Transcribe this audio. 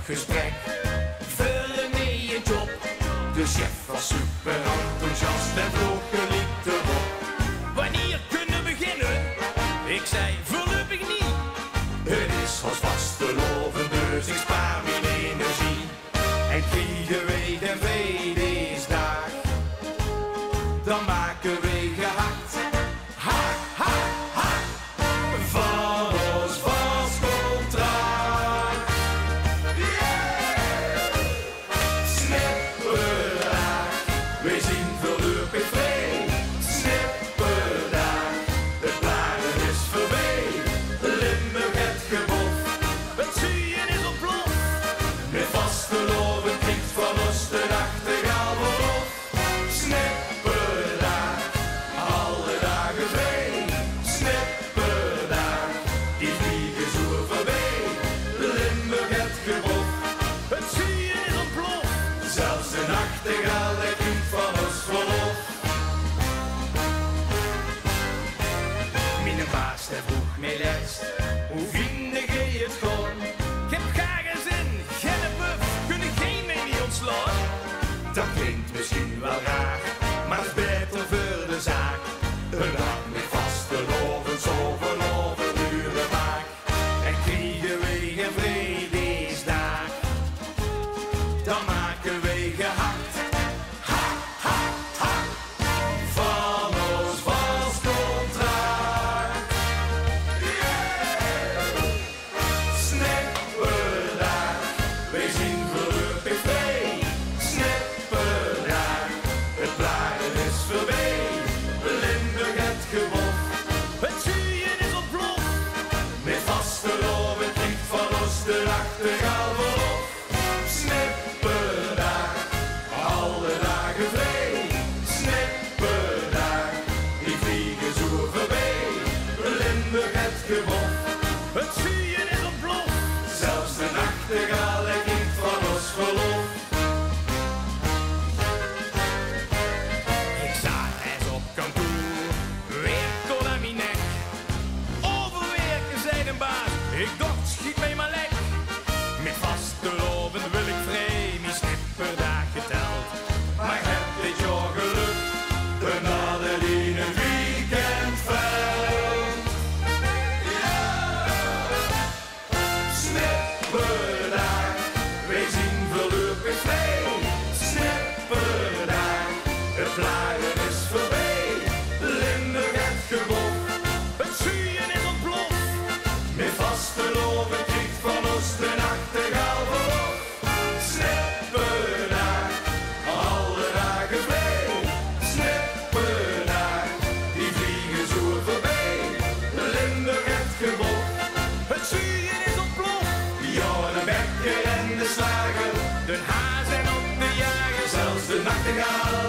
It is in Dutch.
gesprek. Vullen mee een job. De chef was super enthousiast en vroeg geliefd erop. Wanneer kunnen we beginnen? Ik zei voorlopig niet. Het is als vasteloven, dus ik spaar mijn energie. En kriegen wij de vredesdag, dan maken wij gehakt. Ha, ha, ha, van ons vast contract. Yeah! Snipperdag, wij zien voorlopig vrij. Snipperdag, het blaren is voorbij. Limburg het gebof, het zuien is ontploft. Met vasteloven klinkt van ons de nachtegaal voorop. Snipperdag, alle dagen vrij. Snipperdag, die vliegen zo voorbij. Limburg het gebof, het zuien is ontploft. Zelfs de nachtegaal klinkt van ons voorop. Mijn baas vroeg mij les, hoe vind jij het gewoon? Ik heb graag een zin, geen buff, kunnen geen mij niet ontslaan. Dat klinkt misschien wel raar, maar het is beter voor de zaak. Een dag met vasteloven, zoveel overuren maak. En kriegen wij geen vredesdag, dan maken wij gehakt. Ha, ha, ha, van ons vast contract. Snipperdag, wij zien voorlopig vrij. Snipperdag, het blaren is voorbij. Limburg het gewof, het zuien is ontploft. Met vasteloven klinkt van ons de nachtegaal voorop. Snipperdag, alle dagen vrij. Snipperdag, die vliegen zo voorbij. Limburg het gewof, het zuien is ontploft. Zelfs de nachtegaal klinkt van ons verlof. Ik zat eens op kantoor, weer tot aan mijn nek. Overwerken, zei de baas, ik dacht schiet mij maar lek. Met vasteloven wil ik vrij, mijn snipperdag geteld. Maar heb dit jaar geluk, dan hadden die een weekend veld. Snipperdag, wij zien voorlopig vrij. Snipperdag, het blaren is voorbij. Limburg het gebof, het zuien is ontploft. Met vasteloven klinkt van ons de nachtegaal voorop. Snipperdag, alle dagen vrij. Snipperdag, die vliegen zo voorbij. Limburg het gebof, het zuien is ontploft. Ja, de bekker en de slager, de haas en op de jager. Zelfs de nachtegaal